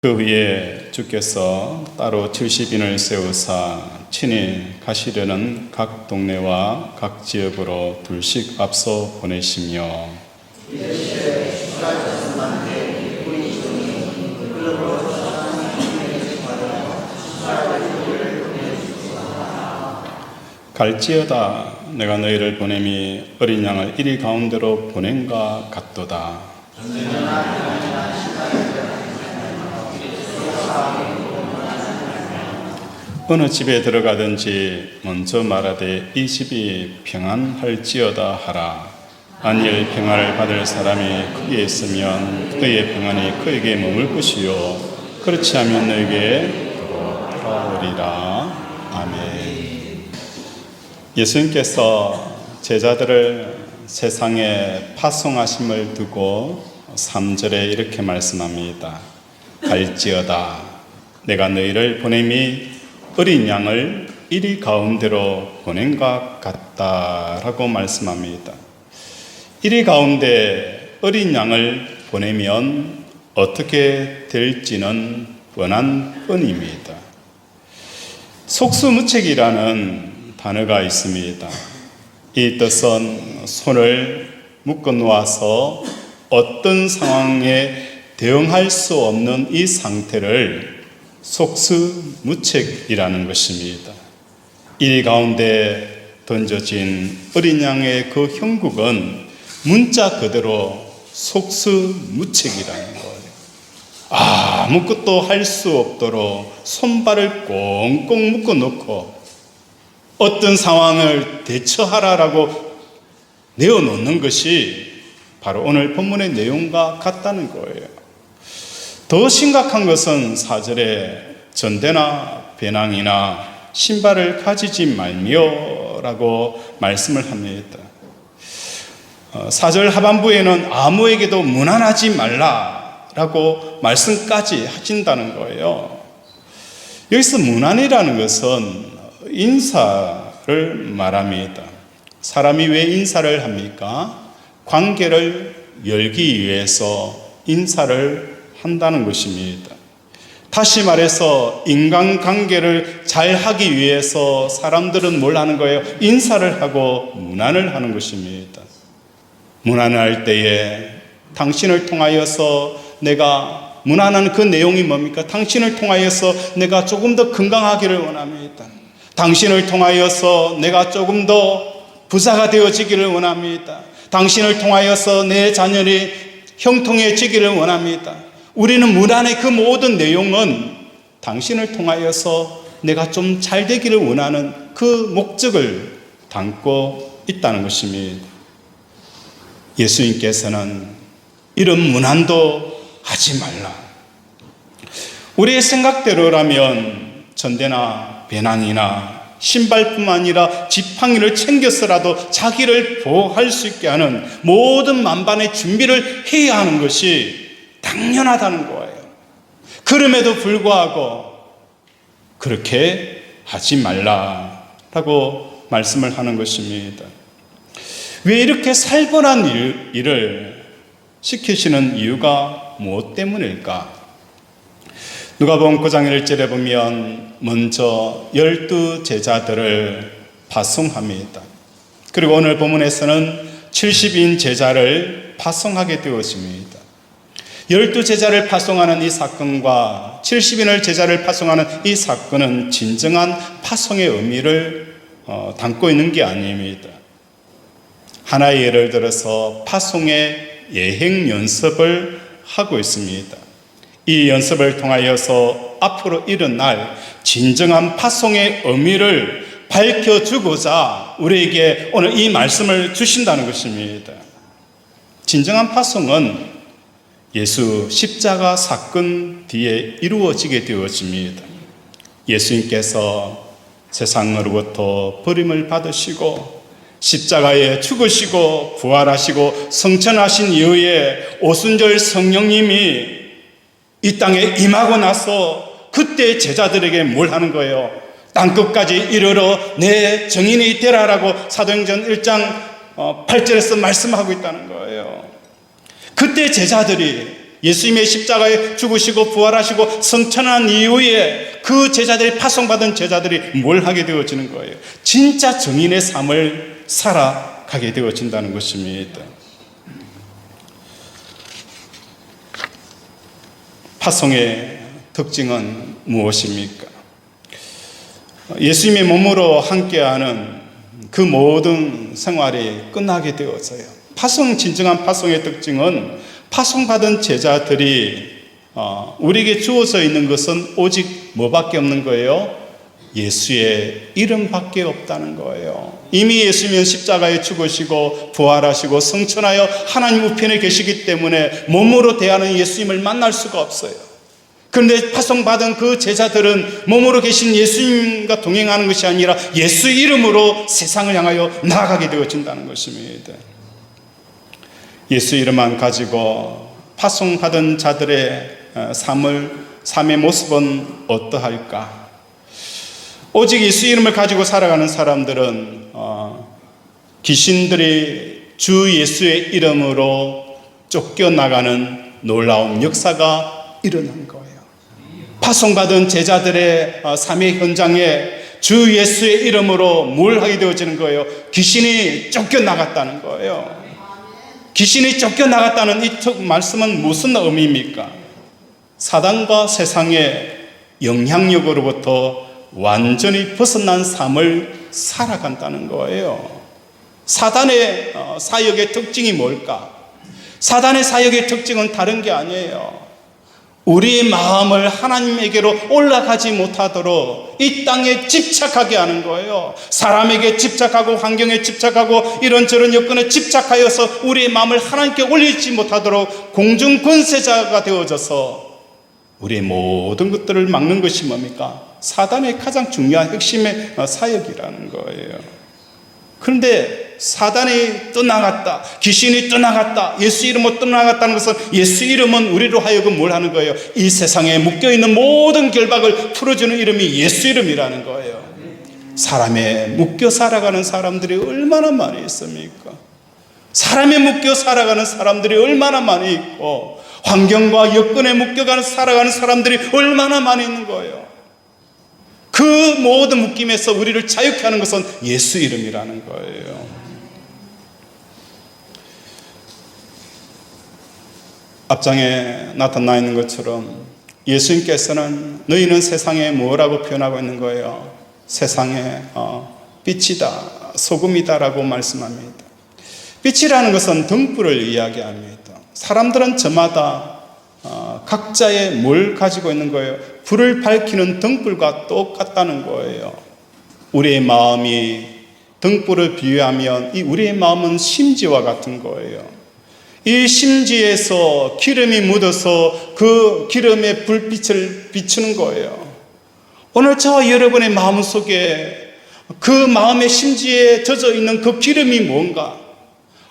그 후에 주께서 따로 70인을 세우사 친히 가시려는 각 동네와 각 지역으로 둘씩 앞서 보내시며 갈지어다 내가 너희를 보냄이 어린 양을 이리 가운데로 보낸가 같도다. 어느 집에 들어가든지 먼저 말하되 이 집이 평안할지어다 하라. 만일 평안을 받을 사람이 그에 있으면 그의 평안이 그에게 머물 것이요 그렇지 않으면 너에게 돌아오리라. 아멘. 예수님께서 제자들을 세상에 파송하심을 두고 3절에 이렇게 말씀합니다. 갈지어다 내가 너희를 보냄이 어린 양을 이리 가운데로 보낸 것 같다라고 말씀합니다. 이리 가운데 어린 양을 보내면 어떻게 될지는 뻔한 뻔입니다. 속수무책이라는 단어가 있습니다. 이 뜻은 손을 묶어 놓아서 어떤 상황에 대응할 수 없는 이 상태를 속수무책이라는 것입니다. 이 가운데 던져진 어린 양의 그 형국은 문자 그대로 속수무책이라는 거예요. 아무것도 할 수 없도록 손발을 꽁꽁 묶어 놓고 어떤 상황을 대처하라라고 내어놓는 것이 바로 오늘 본문의 내용과 같다는 거예요. 더 심각한 것은 4절에 전대나 배낭이나 신발을 가지지 말며라고 말씀을 합니다. 4절 하반부에는 아무에게도 문안하지 말라라고 말씀까지 하신다는 거예요. 여기서 문안이라는 것은 인사를 말합니다. 사람이 왜 인사를 합니까? 관계를 열기 위해서 인사를 한다는 것입니다. 다시 말해서 인간관계를 잘 하기 위해서 사람들은 뭘 하는 거예요? 인사를 하고 문안을 하는 것입니다. 문안을 할 때에 당신을 통하여서 내가 문안하는 그 내용이 뭡니까? 당신을 통하여서 내가 조금 더 건강하기를 원합니다. 당신을 통하여서 내가 조금 더 부자가 되어지기를 원합니다. 당신을 통하여서 내 자녀이 형통해지기를 원합니다. 우리는 문안의 그 모든 내용은 당신을 통하여서 내가 좀 잘 되기를 원하는 그 목적을 담고 있다는 것입니다. 예수님께서는 이런 문안도 하지 말라. 우리의 생각대로라면 전대나 배낭이나 신발뿐만 아니라 지팡이를 챙겨서라도 자기를 보호할 수 있게 하는 모든 만반의 준비를 해야 하는 것이 당연하다는 거예요. 그럼에도 불구하고 그렇게 하지 말라라고 말씀을 하는 것입니다. 왜 이렇게 살벌한 일을 시키시는 이유가 무엇 때문일까? 누가복음 9장 1절에 보면 먼저 12 제자들을 파송합니다. 그리고 오늘 본문에서는 70인 제자를 파송하게 되었습니다. 12 제자를 파송하는 이 사건과 70인을 제자를 파송하는 이 사건은 진정한 파송의 의미를 담고 있는 게 아닙니다. 하나의 예를 들어서 파송의 예행 연습을 하고 있습니다. 이 연습을 통하여서 앞으로 일어날 진정한 파송의 의미를 밝혀주고자 우리에게 오늘 이 말씀을 주신다는 것입니다. 진정한 파송은 예수 십자가 사건 뒤에 이루어지게 되어집니다. 예수님께서 세상으로부터 버림을 받으시고 십자가에 죽으시고 부활하시고 성천하신 이후에 오순절 성령님이 이 땅에 임하고 나서 그때 제자들에게 뭘 하는 거예요? 땅끝까지 이르러 내 증인이 되라라고 사도행전 1장 8절에서 말씀하고 있다는 거예요. 그때 제자들이 예수님의 십자가에 죽으시고 부활하시고 성천한 이후에 그 제자들이, 파송받은 제자들이 뭘 하게 되어지는 거예요? 진짜 정인의 삶을 살아가게 되어진다는 것입니다. 파송의 특징은 무엇입니까? 예수님의 몸으로 함께하는 그 모든 생활이 끝나게 되어져요. 진정한 파송의 특징은 파송받은 제자들이 우리에게 주어져 있는 것은 오직 뭐밖에 없는 거예요? 예수의 이름밖에 없다는 거예요. 이미 예수님은 십자가에 죽으시고 부활하시고 성천하여 하나님 우편에 계시기 때문에 몸으로 대하는 예수님을 만날 수가 없어요. 그런데 파송받은 그 제자들은 몸으로 계신 예수님과 동행하는 것이 아니라 예수 이름으로 세상을 향하여 나아가게 되어진다는 것입니다. 예수 이름만 가지고 파송받은 자들의 삶의 모습은 어떠할까? 오직 예수 이름을 가지고 살아가는 사람들은 귀신들이 주 예수의 이름으로 쫓겨나가는 놀라운 역사가 일어난 거예요. 파송받은 제자들의 삶의 현장에 주 예수의 이름으로 뭘 하게 되어지는 거예요? 귀신이 쫓겨나갔다는 거예요. 귀신이 쫓겨나갔다는 이 말씀은 무슨 의미입니까? 사단과 세상의 영향력으로부터 완전히 벗어난 삶을 살아간다는 거예요. 사단의 사역의 특징이 뭘까? 사단의 사역의 특징은 다른 게 아니에요. 우리의 마음을 하나님에게로 올라가지 못하도록 이 땅에 집착하게 하는 거예요. 사람에게 집착하고 환경에 집착하고 이런저런 여건에 집착하여서 우리의 마음을 하나님께 올리지 못하도록 공중 권세자가 되어져서 우리의 모든 것들을 막는 것이 뭡니까? 사단의 가장 중요한 핵심의 사역이라는 거예요. 그런데 사단이 떠나갔다, 귀신이 떠나갔다, 예수 이름으로 떠나갔다는 것은 예수 이름은 우리로 하여금 뭘 하는 거예요? 이 세상에 묶여있는 모든 결박을 풀어주는 이름이 예수 이름이라는 거예요. 사람에 묶여 살아가는 사람들이 얼마나 많이 있습니까? 사람에 묶여 살아가는 사람들이 얼마나 많이 있고 환경과 여건에 묶여가는 살아가는 사람들이 얼마나 많이 있는 거예요. 그 모든 묶임에서 우리를 자유케 하는 것은 예수 이름이라는 거예요. 앞장에 나타나 있는 것처럼 예수님께서는 너희는 세상에 뭐라고 표현하고 있는 거예요? 세상에 빛이다, 소금이다 라고 말씀합니다. 빛이라는 것은 등불을 이야기합니다. 사람들은 저마다 각자의 뭘 가지고 있는 거예요? 불을 밝히는 등불과 똑같다는 거예요. 우리의 마음이 등불을 비유하면 이 우리의 마음은 심지와 같은 거예요. 이 심지에서 기름이 묻어서 그 기름의 불빛을 비추는 거예요. 오늘 저와 여러분의 마음 속에 그 마음의 심지에 젖어 있는 그 기름이 뭔가?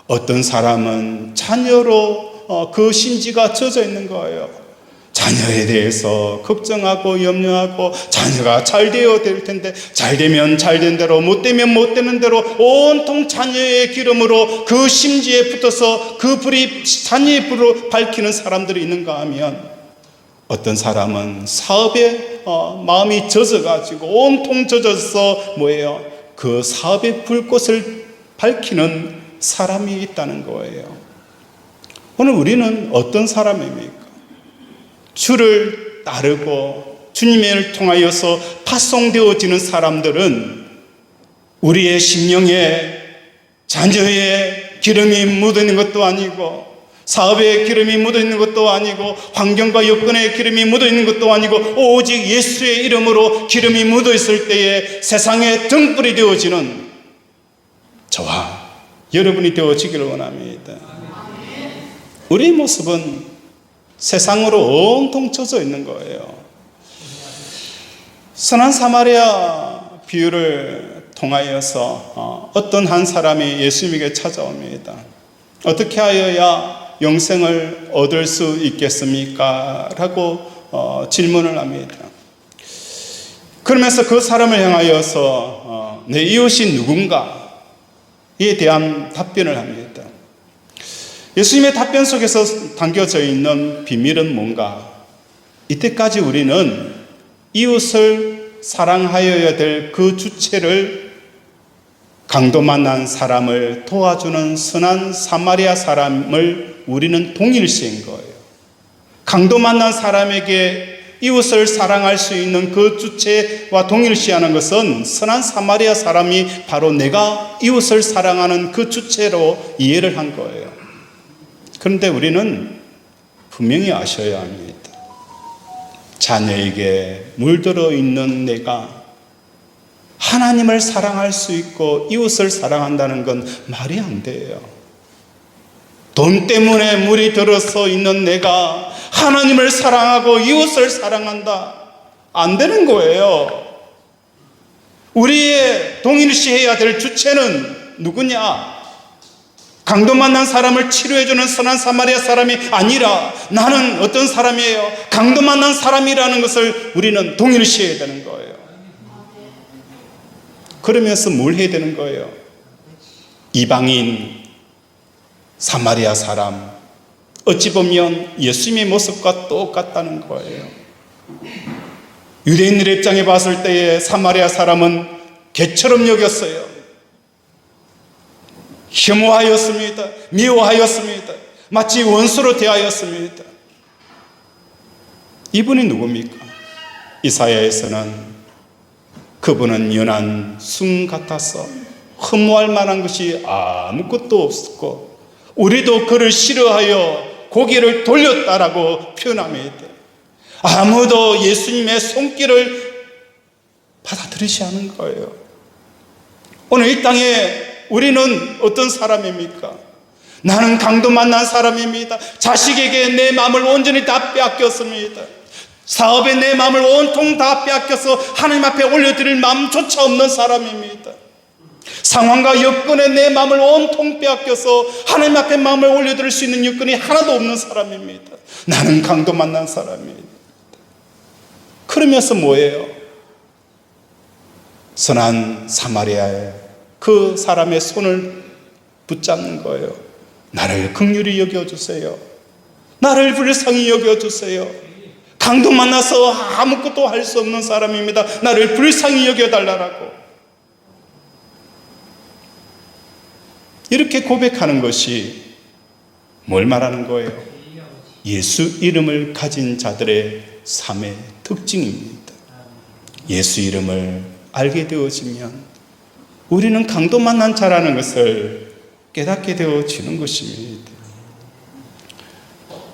어떤 사람은 자녀로 그 심지가 젖어 있는 거예요. 자녀에 대해서 걱정하고 염려하고 자녀가 잘 되어야 될 텐데 잘 되면 잘 된 대로 못 되면 못 되는 대로 온통 자녀의 기름으로 그 심지에 붙어서 그 불이 자녀의 불로 밝히는 사람들이 있는가 하면 어떤 사람은 사업에 마음이 젖어가지고 온통 젖어서 뭐예요? 그 사업의 불꽃을 밝히는 사람이 있다는 거예요. 오늘 우리는 어떤 사람입니까? 주를 따르고 주님의 일을 통하여서 파송되어지는 사람들은 우리의 심령에 자녀의 기름이 묻어있는 것도 아니고 사업에 기름이 묻어있는 것도 아니고 환경과 여건에 기름이 묻어있는 것도 아니고 오직 예수의 이름으로 기름이 묻어있을 때에 세상의 등불이 되어지는 저와 여러분이 되어지기를 원합니다. 우리의 모습은 세상으로 온통 젖어 있는 거예요. 선한 사마리아 비유를 통하여서 어떤 한 사람이 예수님에게 찾아옵니다. 어떻게 하여야 영생을 얻을 수 있겠습니까? 라고 질문을 합니다. 그러면서 그 사람을 향하여서 내 이웃이 누군가에 대한 답변을 합니다. 예수님의 답변 속에서 담겨져 있는 비밀은 뭔가? 이때까지 우리는 이웃을 사랑하여야 될 그 주체를 강도 만난 사람을 도와주는 선한 사마리아 사람을 우리는 동일시한 거예요. 강도 만난 사람에게 이웃을 사랑할 수 있는 그 주체와 동일시하는 것은 선한 사마리아 사람이 바로 내가 이웃을 사랑하는 그 주체로 이해를 한 거예요. 그런데 우리는 분명히 아셔야 합니다. 자녀에게 물들어 있는 내가 하나님을 사랑할 수 있고 이웃을 사랑한다는 건 말이 안 돼요. 돈 때문에 물이 들어서 있는 내가 하나님을 사랑하고 이웃을 사랑한다? 안 되는 거예요. 우리의 동일시해야 될 주체는 누구냐? 강도 만난 사람을 치료해주는 선한 사마리아 사람이 아니라 나는 어떤 사람이에요? 강도 만난 사람이라는 것을 우리는 동일시해야 되는 거예요. 그러면서 뭘 해야 되는 거예요? 이방인, 사마리아 사람, 어찌 보면 예수님의 모습과 똑같다는 거예요. 유대인들의 입장에 봤을 때에 사마리아 사람은 개처럼 여겼어요. 혐오하였습니다. 미워하였습니다. 마치 원수로 대하였습니다. 이분이 누굽니까? 이사야에서는 그분은 연한 숭 같아서 흠모할 만한 것이 아무것도 없었고 우리도 그를 싫어하여 고개를 돌렸다라고 표현합니다. 아무도 예수님의 손길을 받아들이지 않은 거예요. 오늘 이 땅에 우리는 어떤 사람입니까? 나는 강도 만난 사람입니다. 자식에게 내 마음을 온전히 다 빼앗겼습니다. 사업에 내 마음을 온통 다 빼앗겨서 하나님 앞에 올려드릴 마음조차 없는 사람입니다. 상황과 여건에 내 마음을 온통 빼앗겨서 하나님 앞에 마음을 올려드릴 수 있는 여건이 하나도 없는 사람입니다. 나는 강도 만난 사람입니다. 그러면서 뭐예요? 선한 사마리아의 그 사람의 손을 붙잡는 거예요. 나를 긍휼히 여겨주세요. 나를 불쌍히 여겨주세요. 강도 만나서 아무것도 할 수 없는 사람입니다. 나를 불쌍히 여겨달라고. 이렇게 고백하는 것이 뭘 말하는 거예요? 예수 이름을 가진 자들의 삶의 특징입니다. 예수 이름을 알게 되어지면 우리는 강도 만난 자라는 것을 깨닫게 되어지는 것입니다.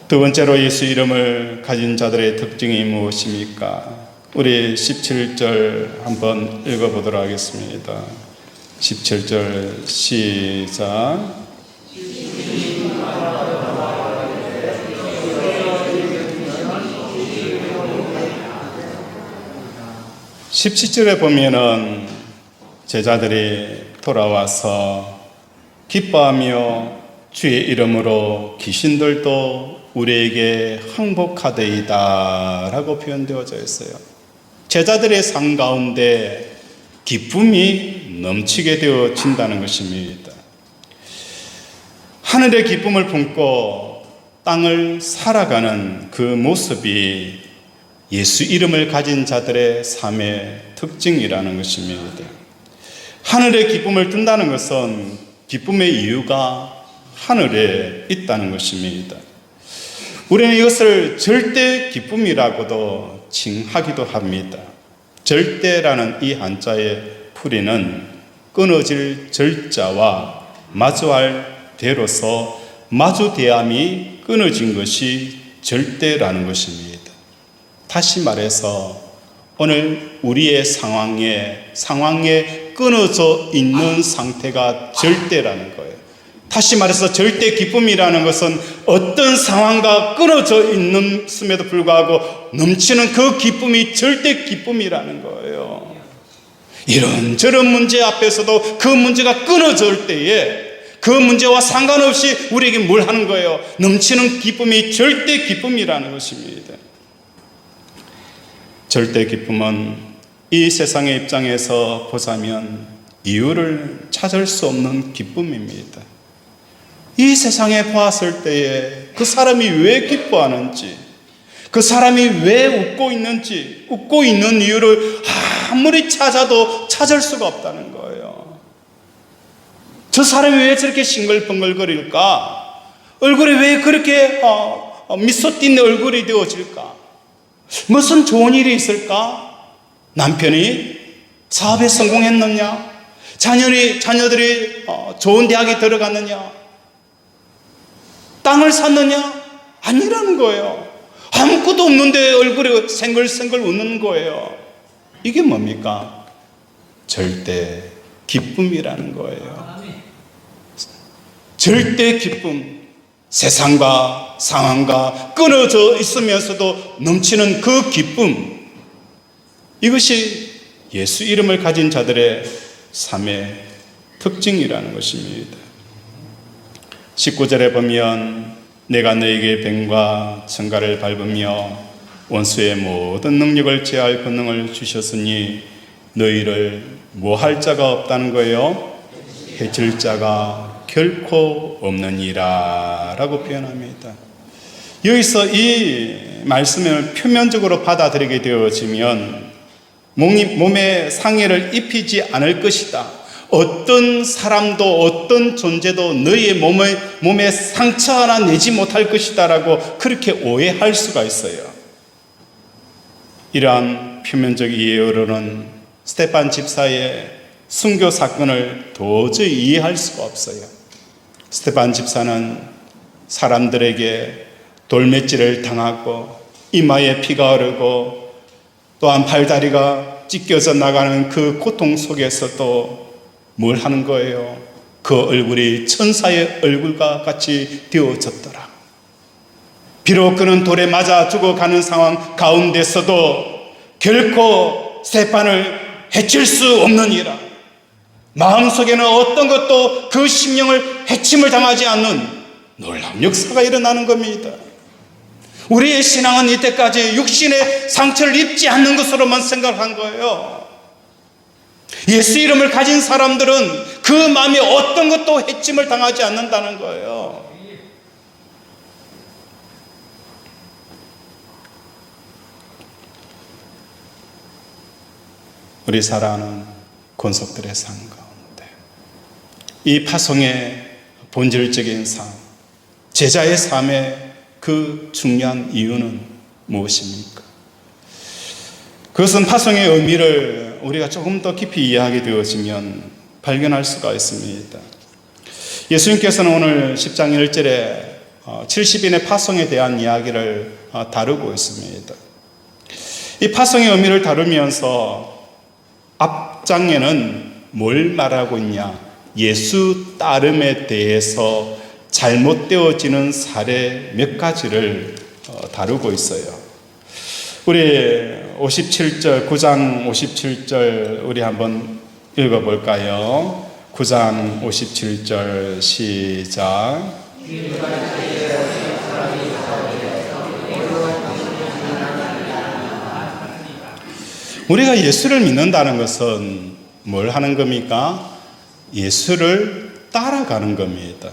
두 번째로 예수 이름을 가진 자들의 특징이 무엇입니까? 우리 17절 한번 읽어보도록 하겠습니다. 17절 시작. 17절에 보면은 제자들이 돌아와서 기뻐하며 주의 이름으로 귀신들도 우리에게 항복하되이다 라고 표현되어져 있어요. 제자들의 삶 가운데 기쁨이 넘치게 되어진다는 것입니다. 하늘의 기쁨을 품고 땅을 살아가는 그 모습이 예수 이름을 가진 자들의 삶의 특징이라는 것입니다. 하늘의 기쁨을 둔다는 것은 기쁨의 이유가 하늘에 있다는 것입니다. 우리는 이것을 절대 기쁨이라고도 칭하기도 합니다. 절대라는 이 한자의 풀이는 끊어질 절자와 마주할 대로서 마주대함이 끊어진 것이 절대라는 것입니다. 다시 말해서 오늘 우리의 상황에 끊어져 있는 상태가 절대라는 거예요. 다시 말해서 절대 기쁨이라는 것은 어떤 상황과 끊어져 있음에도 불구하고 넘치는 그 기쁨이 절대 기쁨이라는 거예요. 이런저런 문제 앞에서도 그 문제가 끊어질 때에 그 문제와 상관없이 우리에게 뭘 하는 거예요? 넘치는 기쁨이 절대 기쁨이라는 것입니다. 절대 기쁨은 이 세상의 입장에서 보자면 이유를 찾을 수 없는 기쁨입니다. 이 세상에 보았을 때에 그 사람이 왜 기뻐하는지, 그 사람이 왜 웃고 있는지, 웃고 있는 이유를 아무리 찾아도 찾을 수가 없다는 거예요. 저 사람이 왜 저렇게 싱글벙글거릴까? 얼굴이 왜 그렇게 미소 띈 얼굴이 되어질까? 무슨 좋은 일이 있을까? 남편이 사업에 성공했느냐? 자녀들이 좋은 대학에 들어갔느냐? 땅을 샀느냐? 아니라는 거예요. 아무것도 없는데 얼굴이 생글생글 웃는 거예요. 이게 뭡니까? 절대 기쁨이라는 거예요. 절대 기쁨. 세상과 상황과 끊어져 있으면서도 넘치는 그 기쁨. 이것이 예수 이름을 가진 자들의 삶의 특징이라는 것입니다. 19절에 보면 내가 너에게 뱀과 청가를 밟으며 원수의 모든 능력을 제할 권능을 주셨으니 너희를 뭐 할 자가 없다는 거예요? 해칠 자가 결코 없느니라 라고 표현합니다. 여기서 이 말씀을 표면적으로 받아들이게 되어지면 몸에 상해를 입히지 않을 것이다. 어떤 사람도 어떤 존재도 너희의 몸에 상처 하나 내지 못할 것이다 라고 그렇게 오해할 수가 있어요. 이러한 표면적 이해로는 스테판 집사의 순교 사건을 도저히 이해할 수가 없어요. 스테판 집사는 사람들에게 돌맷질을 당하고 이마에 피가 흐르고 또한 팔다리가 찢겨져 나가는 그 고통 속에서도 뭘 하는 거예요? 그 얼굴이 천사의 얼굴과 같이 되어졌더라. 비록 그는 돌에 맞아 죽어가는 상황 가운데서도 결코 스테판을 해칠 수 없느니라. 마음속에는 어떤 것도 그 심령을 해침을 당하지 않는 놀라운 역사가 일어나는 겁니다. 우리의 신앙은 이때까지 육신의 상처를 입지 않는 것으로만 생각한 거예요. 예수 이름을 가진 사람들은 그 마음에 어떤 것도 해침을 당하지 않는다는 거예요. 우리 살아가는 권속들의 삶 가운데 이 파송의 본질적인 삶, 제자의 삶의 그 중요한 이유는 무엇입니까? 그것은 파송의 의미를 우리가 조금 더 깊이 이해하게 되어지면 발견할 수가 있습니다. 예수님께서는 오늘 10장 1절에 70인의 파송에 대한 이야기를 다루고 있습니다. 이 파송의 의미를 다루면서 앞장에는 뭘 말하고 있냐? 예수 따름에 대해서 잘못되어지는 사례 몇 가지를 다루고 있어요. 우리 57절, 9장 57절 우리 한번 읽어볼까요? 9장 57절 시작. 우리가 예수를 믿는다는 것은 뭘 하는 겁니까? 예수를 따라가는 겁니다.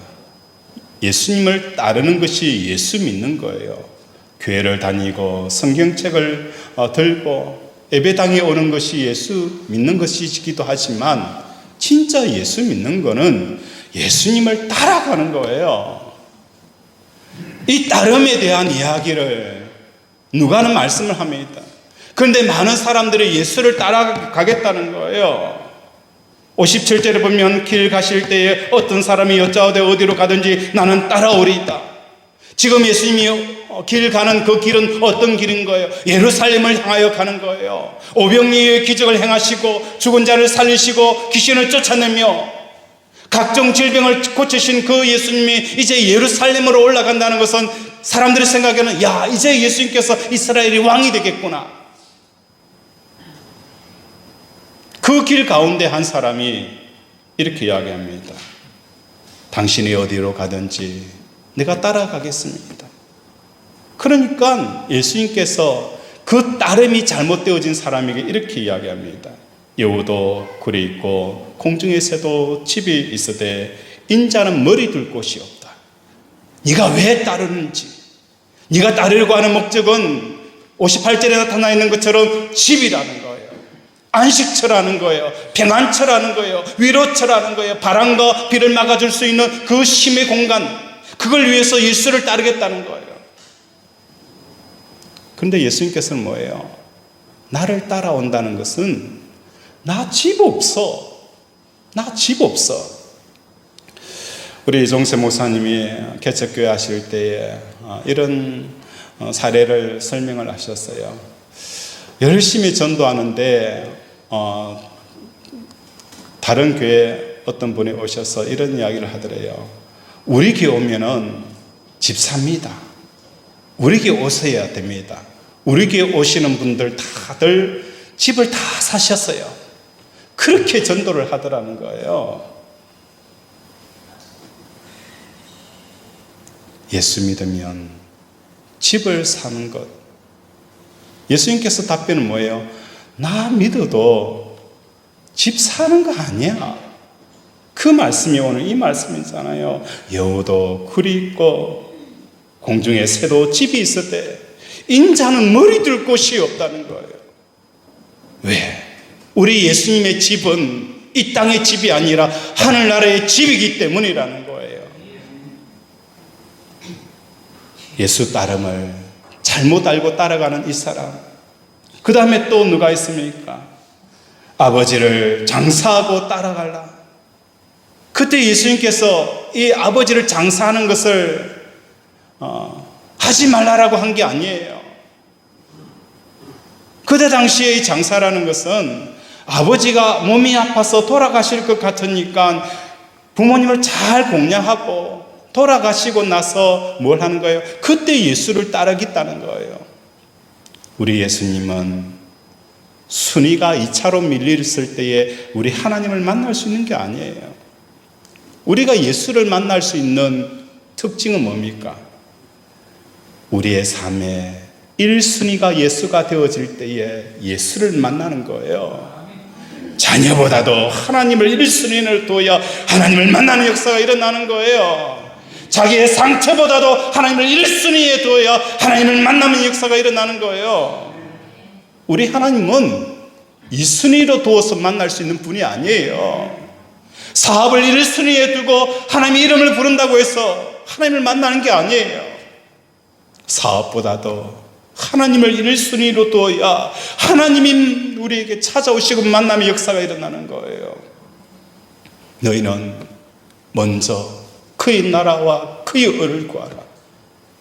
예수님을 따르는 것이 예수 믿는 거예요. 교회를 다니고 성경책을 들고 예배당에 오는 것이 예수 믿는 것이기도 하지만 진짜 예수 믿는 거는 예수님을 따라가는 거예요. 이 따름에 대한 이야기를 누가는 말씀을 합니다. 그런데 많은 사람들이 예수를 따라가겠다는 거예요. 57절에 보면 길 가실 때에 어떤 사람이 여짜오되 어디로 가든지 나는 따라오리이다. 지금 예수님이 길 가는 그 길은 어떤 길인 거예요? 예루살렘을 향하여 가는 거예요. 오병이의 기적을 행하시고 죽은 자를 살리시고 귀신을 쫓아내며 각종 질병을 고치신 그 예수님이 이제 예루살렘으로 올라간다는 것은 사람들의 생각에는 야, 이제 예수님께서 이스라엘의 왕이 되겠구나. 그 길 가운데 한 사람이 이렇게 이야기합니다. 당신이 어디로 가든지 내가 따라가겠습니다. 그러니까 예수님께서 그 따름이 잘못되어진 사람에게 이렇게 이야기합니다. 여우도 굴이 있고 공중의 새도 집이 있으되 인자는 머리 둘 곳이 없다. 네가 왜 따르는지, 네가 따르려고 하는 목적은 58절에 나타나 있는 것처럼 집이라는 거예요. 안식처라는 거예요. 평안처라는 거예요. 위로처라는 거예요. 바람과 비를 막아줄 수 있는 그 쉼의 공간, 그걸 위해서 예수를 따르겠다는 거예요. 그런데 예수님께서는 뭐예요? 나를 따라온다는 것은 나 집 없어. 나 집 없어. 우리 이종세 목사님이 개척교회 하실 때에 이런 사례를 설명을 하셨어요. 열심히 전도하는데 다른 교회 어떤 분이 오셔서 이런 이야기를 하더래요. 우리 교회 오면은 집 삽니다. 우리 교회 오셔야 됩니다. 우리 교회 오시는 분들 다들 집을 다 사셨어요. 그렇게 전도를 하더라는 거예요. 예수 믿으면 집을 사는 것. 예수님께서 답변은 뭐예요? 나 믿어도 집 사는 거 아니야. 그 말씀이 오늘 이 말씀이잖아요. 여우도 굴이 있고 공중에 새도 집이 있을 때 인자는 머리 둘 곳이 없다는 거예요. 왜? 우리 예수님의 집은 이 땅의 집이 아니라 하늘나라의 집이기 때문이라는 거예요. 예수 따름을 잘못 알고 따라가는 이 사람, 그 다음에 또 누가 있습니까? 아버지를 장사하고 따라갈라. 그때 예수님께서 이 아버지를 장사하는 것을 하지 말라라고 한 게 아니에요. 그때 당시에 이 장사라는 것은 아버지가 몸이 아파서 돌아가실 것 같으니까 부모님을 잘 공략하고 돌아가시고 나서 뭘 하는 거예요? 그때 예수를 따르겠다는 거예요. 우리 예수님은 순위가 2차로 밀렸을 때에 우리 하나님을 만날 수 있는 게 아니에요. 우리가 예수를 만날 수 있는 특징은 뭡니까? 우리의 삶에 1순위가 예수가 되어질 때에 예수를 만나는 거예요. 자녀보다도 하나님을 1순위를 둬야 하나님을 만나는 역사가 일어나는 거예요. 자기의 상처보다도 하나님을 1순위에 두어야 하나님을 만나는 역사가 일어나는 거예요. 우리 하나님은 2순위로 두어서 만날 수 있는 분이 아니에요. 사업을 1순위에 두고 하나님의 이름을 부른다고 해서 하나님을 만나는 게 아니에요. 사업보다도 하나님을 1순위로 두어야 하나님이 우리에게 찾아오시고 만남의 역사가 일어나는 거예요. 너희는 먼저 그의 나라와 그의 의를 구하라.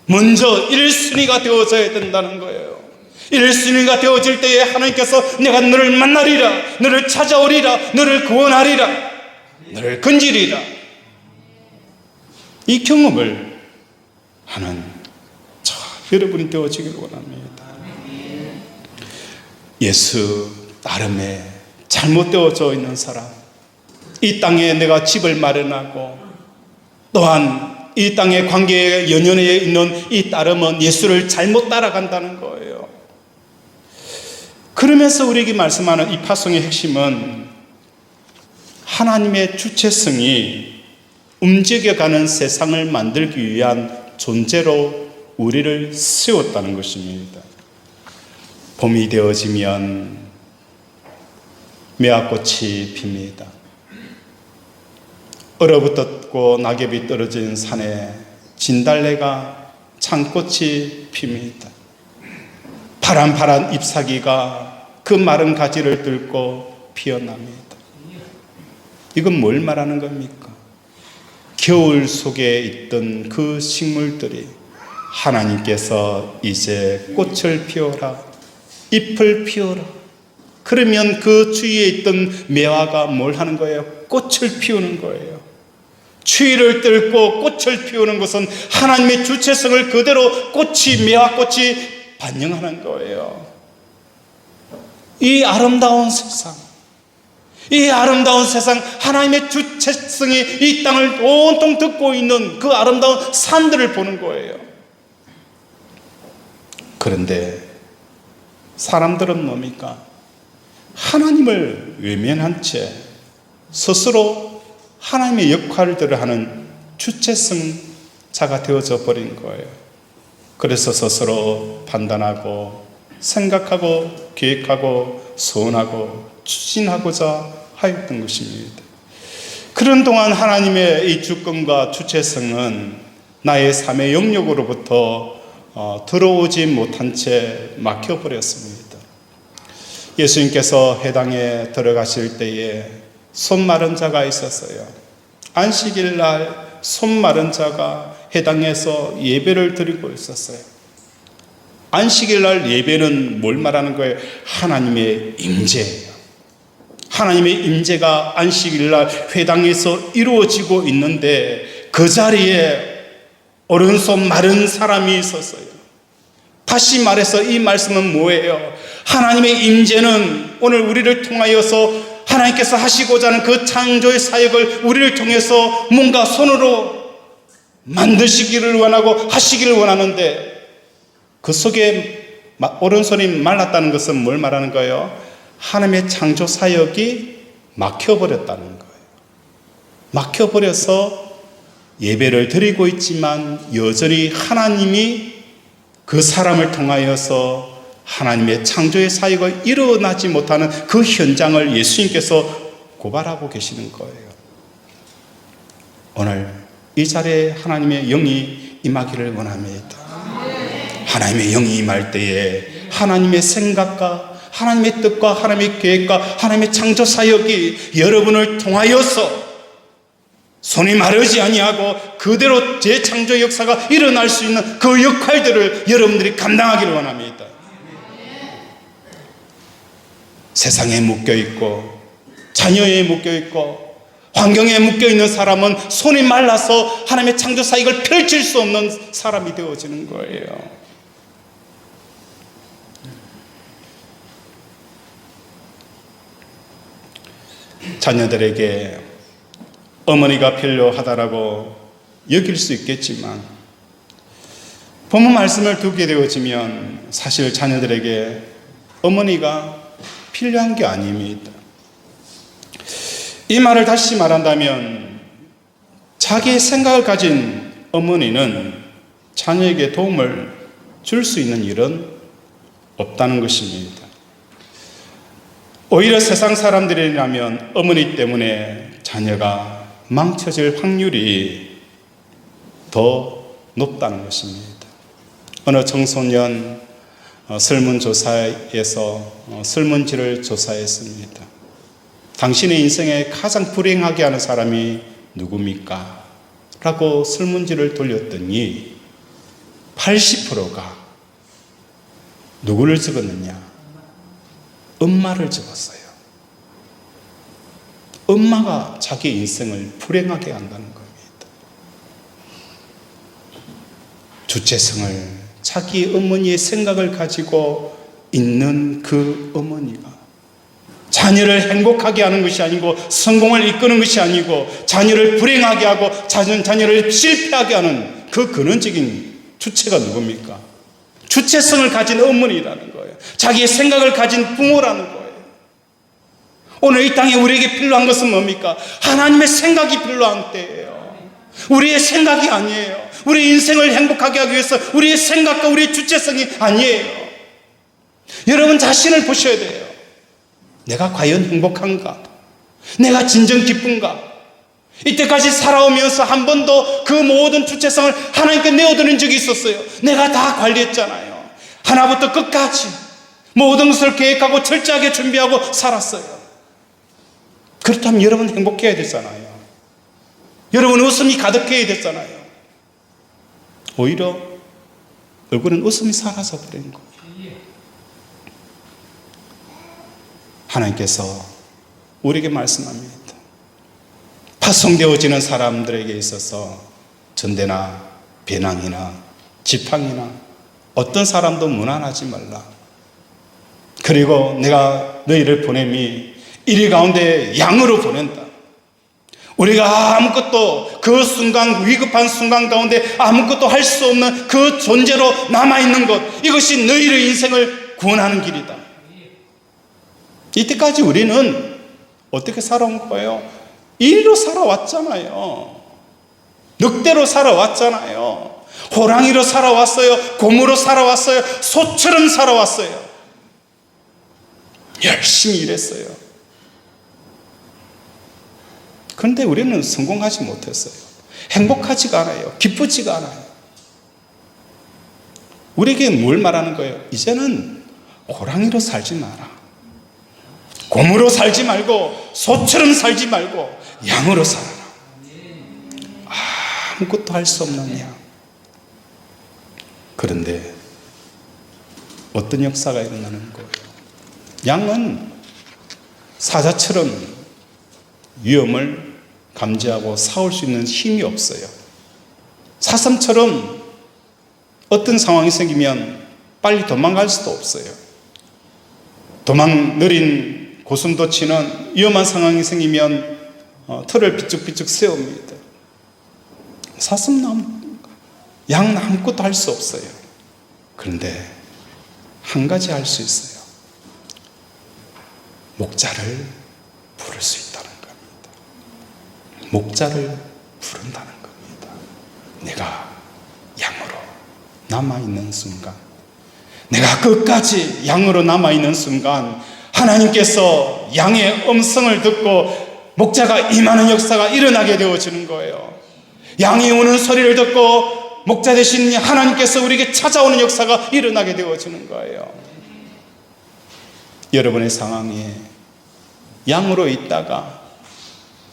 먼저 1순위가 되어져야 된다는 거예요. 1순위가 되어질 때에 하나님께서 내가 너를 만나리라, 너를 찾아오리라, 너를 구원하리라, 너를 건지리라. 이 경험을 하는 여러분이 되어지기를 원합니다. 예수 따름에 잘못되어져 있는 사람, 이 땅에 내가 집을 마련하고 또한 이 땅의 관계에 연연해 있는 이 따름은 예수를 잘못 따라간다는 거예요. 그러면서 우리에게 말씀하는 이 파송의 핵심은 하나님의 주체성이 움직여가는 세상을 만들기 위한 존재로 우리를 세웠다는 것입니다. 봄이 되어지면 매화꽃이 핍니다. 얼어붙었고 낙엽이 떨어진 산에 진달래가 창꽃이 핍니다. 파란파란 잎사귀가 그 마른 가지를 뚫고 피어납니다. 이건 뭘 말하는 겁니까? 겨울 속에 있던 그 식물들이 하나님께서 이제 꽃을 피워라, 잎을 피워라. 그러면 그 주위에 있던 매화가 뭘 하는 거예요? 꽃을 피우는 거예요. 추위를 뚫고 꽃을 피우는 것은 하나님의 주체성을 그대로 꽃이, 매화꽃이 반영하는 거예요. 이 아름다운 세상, 이 아름다운 세상, 하나님의 주체성이 이 땅을 온통 덮고 있는 그 아름다운 산들을 보는 거예요. 그런데 사람들은 뭡니까? 하나님을 외면한 채 스스로 하나님의 역할들을 하는 주체성 자가 되어져 버린 거예요. 그래서 스스로 판단하고 생각하고 계획하고 소원하고 추진하고자 하였던 것입니다. 그런 동안 하나님의 이 주권과 주체성은 나의 삶의 영역으로부터 들어오지 못한 채 막혀버렸습니다. 예수님께서 회당에 들어가실 때에 손 마른 자가 있었어요. 안식일 날 손 마른 자가 회당에서 예배를 드리고 있었어요. 안식일 날 예배는 뭘 말하는 거예요? 하나님의 임재예요. 하나님의 임재가 안식일 날 회당에서 이루어지고 있는데 그 자리에 오른손 마른 사람이 있었어요. 다시 말해서 이 말씀은 뭐예요? 하나님의 임재는 오늘 우리를 통하여서 하나님께서 하시고자 하는 그 창조의 사역을 우리를 통해서 뭔가 손으로 만드시기를 원하고 하시기를 원하는데 그 속에 오른손이 말랐다는 것은 뭘 말하는 거예요? 하나님의 창조 사역이 막혀버렸다는 거예요. 막혀버려서 예배를 드리고 있지만 여전히 하나님이 그 사람을 통하여서 하나님의 창조의 사역을 일어나지 못하는 그 현장을 예수님께서 고발하고 계시는 거예요. 오늘 이 자리에 하나님의 영이 임하기를 원합니다. 하나님의 영이 임할 때에 하나님의 생각과 하나님의 뜻과 하나님의 계획과 하나님의 창조 사역이 여러분을 통하여서 손이 마르지 아니하고 그대로 재창조 역사가 일어날 수 있는 그 역할들을 여러분들이 감당하기를 원합니다. 세상에 묶여있고 자녀에 묶여있고 환경에 묶여있는 사람은 손이 말라서 하나님의 창조 사역을 펼칠 수 없는 사람이 되어지는 거예요. 자녀들에게 어머니가 필요하다라고 여길 수 있겠지만 본문 말씀을 두게 되어지면 사실 자녀들에게 어머니가 필요한 게 아닙니다. 이 말을 다시 말한다면 자기의 생각을 가진 어머니는 자녀에게 도움을 줄 수 있는 일은 없다는 것입니다. 오히려 세상 사람들이라면 어머니 때문에 자녀가 망쳐질 확률이 더 높다는 것입니다. 어느 청소년 설문조사에서 설문지를 조사했습니다. 당신의 인생에 가장 불행하게 하는 사람이 누굽니까? 라고 설문지를 돌렸더니 80%가 누구를 적었느냐? 엄마를 적었어요. 엄마가 자기 인생을 불행하게 한다는 겁니다. 주체성을 자기 어머니의 생각을 가지고 있는 그 어머니가 자녀를 행복하게 하는 것이 아니고 성공을 이끄는 것이 아니고 자녀를 불행하게 하고 자녀를 실패하게 하는 그 근원적인 주체가 누굽니까? 주체성을 가진 어머니라는 거예요. 자기의 생각을 가진 부모라는 거예요. 오늘 이 땅에 우리에게 필요한 것은 뭡니까? 하나님의 생각이 필요한 때예요. 우리의 생각이 아니에요. 우리 인생을 행복하게 하기 위해서 우리의 생각과 우리의 주체성이 아니에요. 여러분 자신을 보셔야 돼요. 내가 과연 행복한가? 내가 진정 기쁜가? 이때까지 살아오면서 한 번도 그 모든 주체성을 하나님께 내어드린 적이 있었어요. 내가 다 관리했잖아요. 하나부터 끝까지 모든 것을 계획하고 철저하게 준비하고 살았어요. 그렇다면 여러분 행복해야 되잖아요. 여러분 웃음이 가득해야 되잖아요. 오히려 얼굴은 웃음이 사라져 버린 거예요. 하나님께서 우리에게 말씀합니다. 파송되어지는 사람들에게 있어서 전대나 배낭이나 지팡이나 어떤 사람도 무난하지 말라. 그리고 내가 너희를 보냄이 이리 가운데 양으로 보낸다. 우리가 아무것도 그 순간 위급한 순간 가운데 아무것도 할 수 없는 그 존재로 남아있는 것, 이것이 너희의 인생을 구원하는 길이다. 이때까지 우리는 어떻게 살아온 거예요? 이리로 살아왔잖아요. 늑대로 살아왔잖아요. 호랑이로 살아왔어요. 곰으로 살아왔어요. 소처럼 살아왔어요. 열심히 일했어요. 그런데 우리는 성공하지 못했어요. 행복하지가 않아요. 기쁘지가 않아요. 우리에게 뭘 말하는 거예요? 이제는 호랑이로 살지 마라. 곰으로 살지 말고 소처럼 살지 말고 양으로 살아라. 아무것도 할 수 없는 양. 그런데 어떤 역사가 일어나는 거예요? 양은 사자처럼 위험을 감지하고 싸울 수 있는 힘이 없어요. 사슴처럼 어떤 상황이 생기면 빨리 도망갈 수도 없어요. 도망 느린 고슴도치는 위험한 상황이 생기면 털을 비쭉비쭉 세웁니다. 양은 아무것도 할 수 없어요. 그런데 한 가지 할 수 있어요. 목자를 부를 수 있다는 겁니다. 목자를 부른다는 겁니다. 내가 양으로 남아있는 순간, 내가 끝까지 양으로 남아있는 순간 하나님께서 양의 음성을 듣고 목자가 임하는 역사가 일어나게 되어지는 거예요. 양이 우는 소리를 듣고 목자 되신 하나님께서 우리에게 찾아오는 역사가 일어나게 되어지는 거예요. 여러분의 상황에 양으로 있다가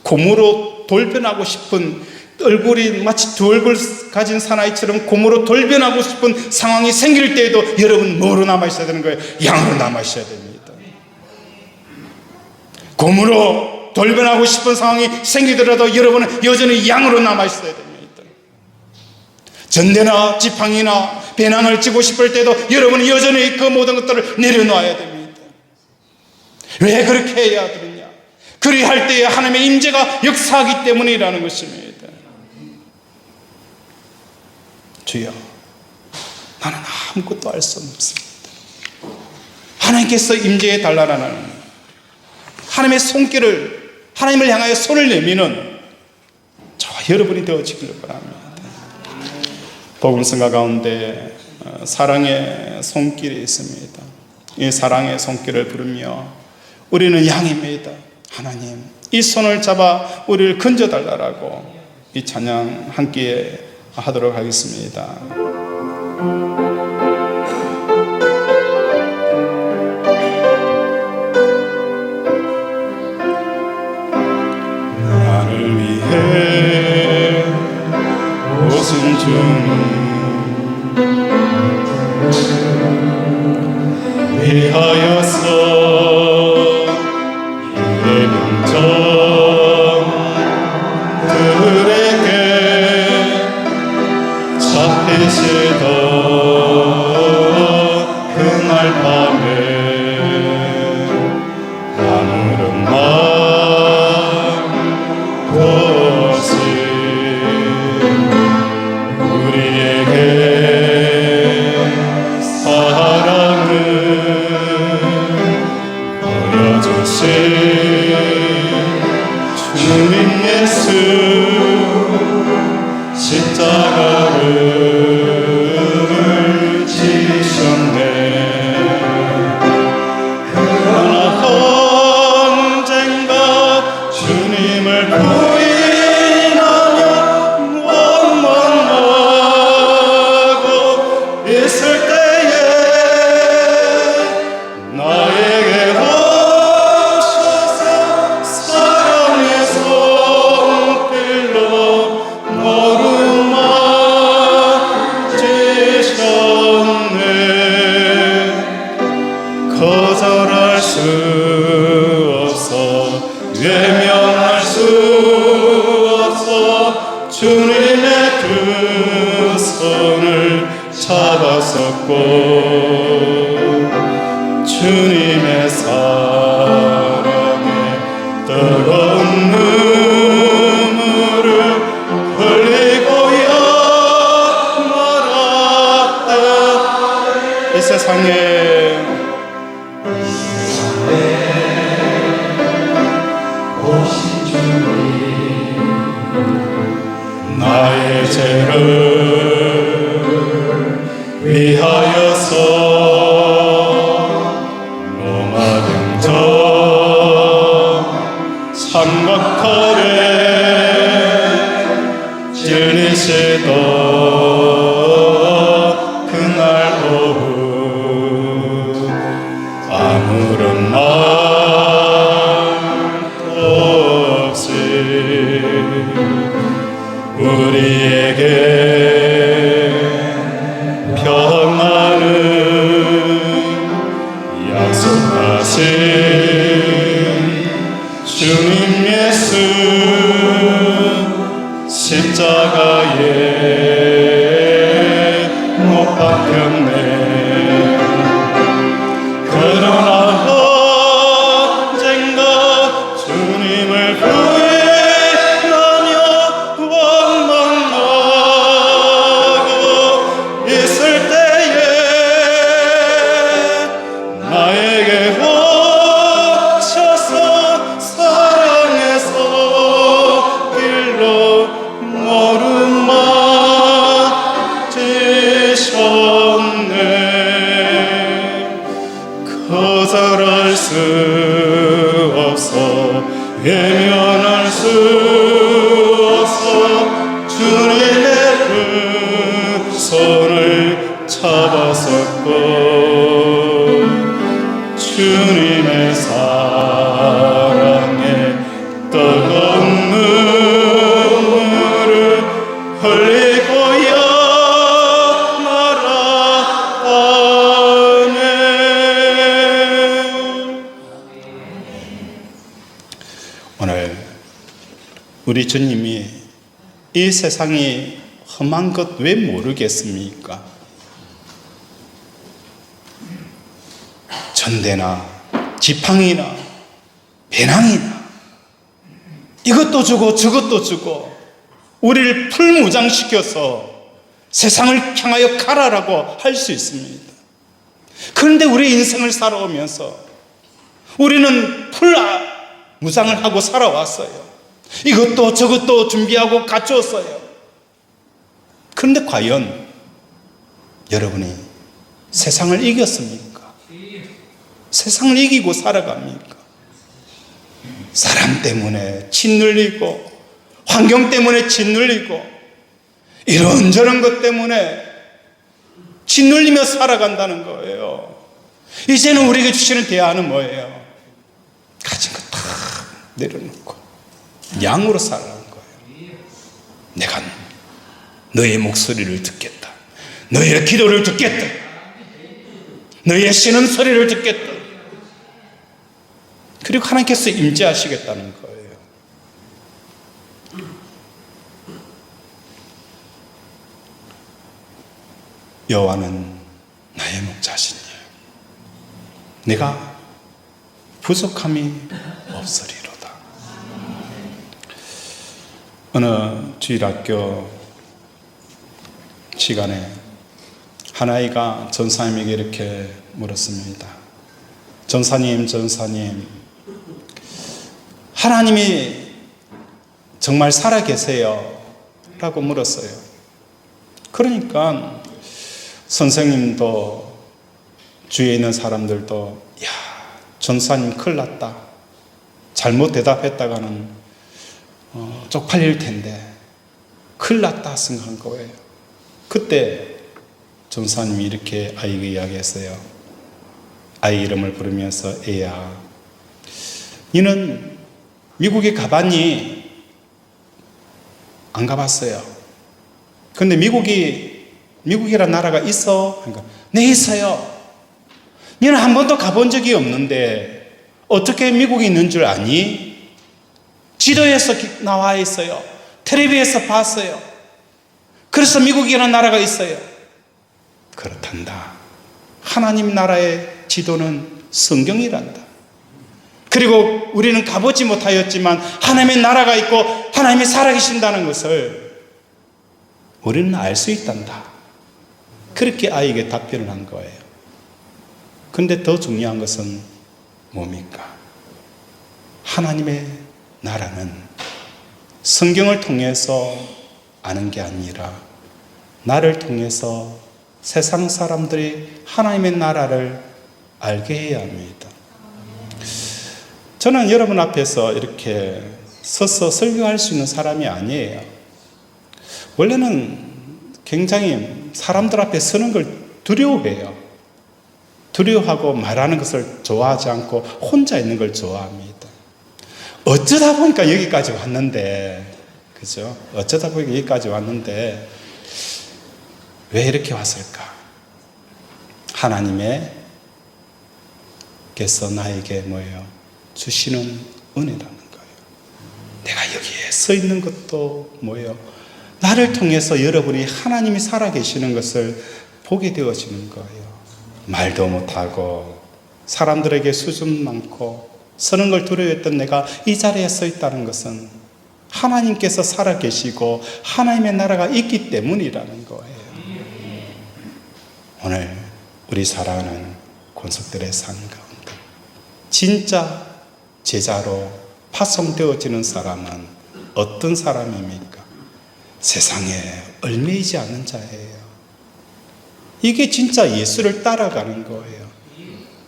곰으로 돌변하고 싶은, 얼굴이 마치 두 얼굴 가진 사나이처럼 곰으로 돌변하고 싶은 상황이 생길 때에도 여러분 뭐로 남아있어야 되는 거예요? 양으로 남아있어야 됩니다. 곰으로 돌변하고 싶은 상황이 생기더라도 여러분은 여전히 양으로 남아있어야 됩니다. 전대나 지팡이나 배낭을 쥐고 싶을 때도 여러분은 여전히 그 모든 것들을 내려놔야 됩니다. 왜 그렇게 해야 되느냐? 그리할 때에 하나님의 임재가 역사하기 때문이라는 것입니다. 주여, 나는 아무것도 할 수 없습니다. 하나님께서 임재해 달라는 하나님의 손길을, 하나님을 향하여 손을 내미는 저와 여러분이 되어지기를 바랍니다. 복음성가 가운데 사랑의 손길이 있습니다. 이 사랑의 손길을 부르며 우리는 양입니다. 하나님, 이 손을 잡아 우리를 건져달라고 이 찬양 함께 하도록 하겠습니다. 나를 위해 오신 주님, 위하여서 내 병정들에게 잡히시던 그날 밤에 아무런 말 없이 우리에게 사랑을 보여주신 주님 예수, 십자가를 지셨네. 그러나 언젠가 주님을 부인하며 원망하고 있을 때에 나에게 오셔서 사랑의 손길로 너를 만지셨네. 거절할 수 없어, 외면할 수 없어 주님의 그 손을 잡았었고 주님의 사랑에 뜨거운 눈물을 흘리고야 말았다. 이 세상에 오신 주님, 나의 우리의 죄를 위하여서 로마 등정 삼각칼에 찔리시던 그날 오후 아무런 말도 없이 우리에게 평안을 약속하신 주님 예수 십자가에 못 박혔네. 그러나 언젠가 주님을 부인하며 원망하고 있을 때에 나에게 오셔서 사랑해서 길로 모름 맞으셨네. 거절할 수 없어 외면할 수 없어 주님의 그 손을 잡았었고 주님의 사랑에 뜨거운 눈물을 흘리고야 말았다네. 오늘 우리 주님이 이 세상이 험한 것 왜 모르겠습니까? 전대나 지팡이나 배낭이나 이것도 주고 저것도 주고 우리를 풀무장시켜서 세상을 향하여 가라라고 할 수 있습니다. 그런데 우리 인생을 살아오면서 우리는 풀무장을 하고 살아왔어요. 이것도 저것도 준비하고 갖추었어요. 그런데 과연 여러분이 세상을 이겼습니까? 세상을 이기고 살아갑니까? 사람 때문에 짓눌리고 환경 때문에 짓눌리고 이런저런 것 때문에 짓눌리며 살아간다는 거예요. 이제는 우리에게 주시는 대안은 뭐예요? 가진 것 다 내려놓고 양으로 살라는 거예요. 내가 너의 목소리를 듣겠다. 너의 기도를 듣겠다. 너의 신음 소리를 듣겠다. 그리고 하나님께서 임재하시겠다는 거예요. 여호와는 나의 목자시니 내가 부족함이 없으리로다. 어느 주일학교 시간에 한 아이가 전사님에게 이렇게 물었습니다. 전사님, 하나님이 정말 살아계세요? 라고 물었어요. 그러니까 선생님도 주위에 있는 사람들도 야, 전사님 큰일 났다. 잘못 대답했다가는 쪽팔릴 텐데 큰일 났다 생각한 거예요. 그때 전사님이 이렇게 아이에게 이야기했어요. 아이 이름을 부르면서 애야, 너는 미국에 가봤니? 안 가봤어요. 근데 미국이란 나라가 있어? 그러니까 네, 있어요. 너는 한 번도 가본 적이 없는데 어떻게 미국에 있는 줄 아니? 지도에서 나와 있어요. 텔레비에서 봤어요. 그래서 미국이라는 나라가 있어요. 그렇단다. 하나님 나라의 지도는 성경이란다. 그리고 우리는 가보지 못하였지만 하나님의 나라가 있고 하나님이 살아계신다는 것을 우리는 알 수 있단다. 그렇게 아이에게 답변을 한 거예요. 근데 더 중요한 것은 뭡니까? 하나님의 나라는 성경을 통해서 아는 게 아니라 나를 통해서 세상 사람들이 하나님의 나라를 알게 해야 합니다. 저는 여러분 앞에서 이렇게 서서 설교할 수 있는 사람이 아니에요. 원래는 굉장히 사람들 앞에 서는 걸 두려워해요. 두려워하고 말하는 것을 좋아하지 않고 혼자 있는 걸 좋아합니다. 어쩌다 보니까 여기까지 왔는데, 그죠? 어쩌다 보니까 여기까지 왔는데, 왜 이렇게 왔을까? 하나님께서 나에게 뭐예요? 주시는 은혜라는 거예요. 내가 여기에 서 있는 것도 뭐예요? 나를 통해서 여러분이 하나님이 살아계시는 것을 보게 되어지는 거예요. 말도 못하고 사람들에게 수준 많고 서는 걸 두려워했던 내가 이 자리에 서 있다는 것은 하나님께서 살아계시고 하나님의 나라가 있기 때문이라는 거예요. 오늘 우리 살아가는 권속들의 삶 가운데 진짜 제자로 파송되어지는 사람은 어떤 사람입니까? 세상에 얽매이지 않는 자예요. 이게 진짜 예수를 따라가는 거예요.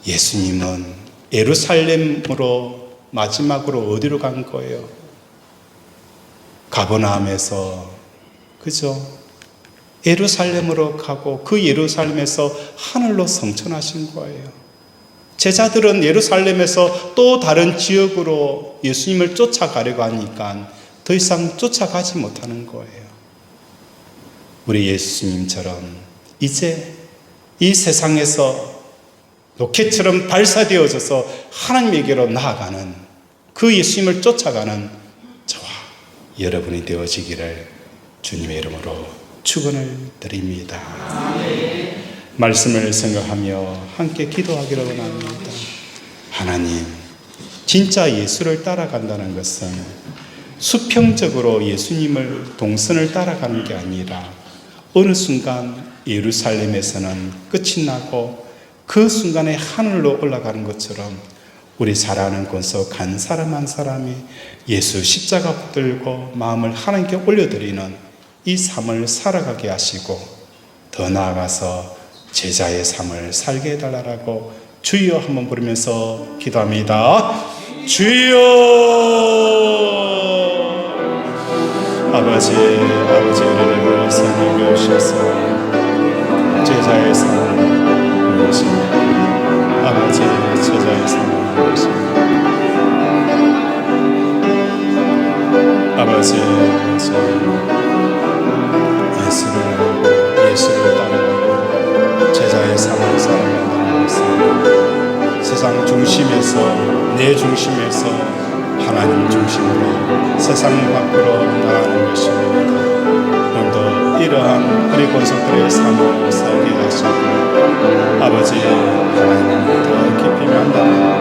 예수님은 예루살렘으로 마지막으로 어디로 간 거예요? 가버나움에서, 그죠? 예루살렘으로 가고 그 예루살렘에서 하늘로 성천하신 거예요. 제자들은 예루살렘에서 또 다른 지역으로 예수님을 쫓아가려고 하니까 더 이상 쫓아가지 못하는 거예요. 우리 예수님처럼 이제 이 세상에서 로켓처럼 발사되어져서 하나님에게로 나아가는 그 예수님을 쫓아가는 저와 여러분이 되어지기를 주님의 이름으로 축원을 드립니다. 말씀을 생각하며 함께 기도하기를 원합니다. 하나님, 진짜 예수를 따라간다는 것은 수평적으로 예수님을 동선을 따라가는 게 아니라 어느 순간 예루살렘에서는 끝이 나고 그 순간에 하늘로 올라가는 것처럼 우리 살아가는 곳에서 간 사람 한 사람이 예수 십자가 붙들고 마음을 하나님께 올려드리는 이 삶을 살아가게 하시고 더 나아가서 제자의 삶을 살게 해달라고 주여 한번 부르면서 기도합니다. 주여! 아버지 우리를 위해서 여기오셔서 제자의 삶을 보십니다. 아버지 제자의 삶을 보십니다. 아버지 예수를 따라가고 제자의 삶을 살아간다는 것은 세상 중심에서 내 중심에서 하나님 중심으로 세상 밖으로 나가는 것입니다. 오늘도 이러한 우리 권속들의 삶을 살게 하시고 아버지 하나님 더 깊이 만나는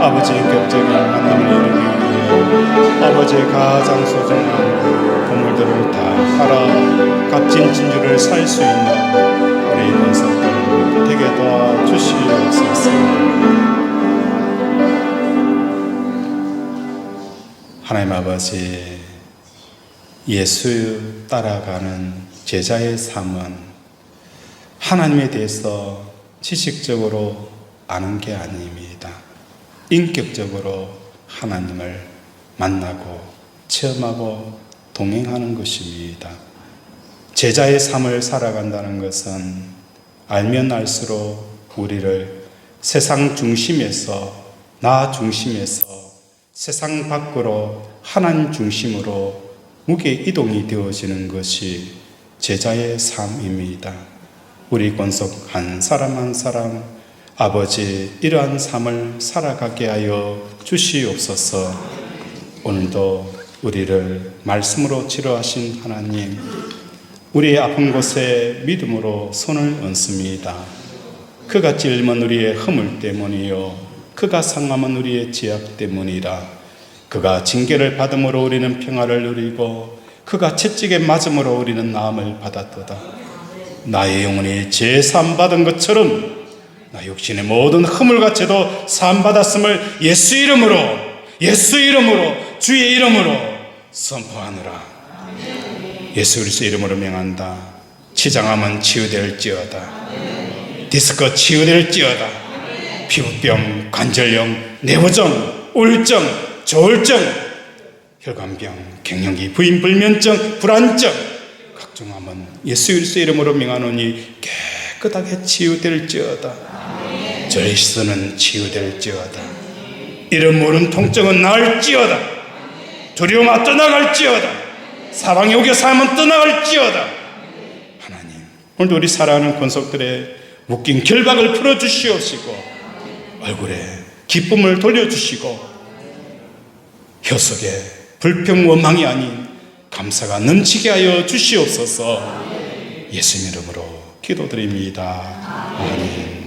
아버지의 인격적인 만남을 이루기 위해 아버지의 가장 소중한 보물들을 다 팔아 값진 진주를 살 수 있는 우리 권속들 되게 도와주시옵소서. 하나님 아버지, 예수 따라가는 제자의 삶은 하나님에 대해서 지식적으로 아는 게 아닙니다. 인격적으로 하나님을 만나고 체험하고 동행하는 것입니다. 제자의 삶을 살아간다는 것은 알면 알수록 우리를 세상 중심에서 나 중심에서 세상 밖으로 하나님 중심으로 무게 이동이 되어지는 것이 제자의 삶입니다. 우리 권속 한 사람 한 사람 아버지 이러한 삶을 살아가게 하여 주시옵소서. 오늘도 우리를 말씀으로 치료하신 하나님, 우리의 아픈 곳에 믿음으로 손을 얹습니다. 그가 찔면 우리의 허물 때문이요 그가 상함은 우리의 죄악 때문이라. 그가 징계를 받음으로 우리는 평화를 누리고 그가 채찍에 맞음으로 우리는 나음을 받았도다. 나의 영혼이 죄 사함받은 것처럼 나 육신의 모든 허물과 죄도 사함받았음을 예수 이름으로 주의 이름으로 선포하노라. 예수 그리스도 이름으로 명한다. 치장하면 치유될지어다. 디스크 치유될지어다. 피부병, 관절염, 뇌부종, 우울증, 조울증, 혈관병, 갱년기, 부인불면증, 불안증 각종 암은 예수 그리스도 이름으로 명하노니 깨끗하게 치유될지어다. 절시는 치유될지어다. 이름 모르는 통증은 나을지어다. 두려움아 떠나갈지어다. 사방에 오게 사하면 떠나갈지어다. 하나님, 오늘도 우리 사랑하는 권속들의 묶인 결박을 풀어주시옵시고 얼굴에 기쁨을 돌려주시고 혀 속에 불평 원망이 아닌 감사가 넘치게 하여 주시옵소서. 예수님 이름으로 기도드립니다. 아멘.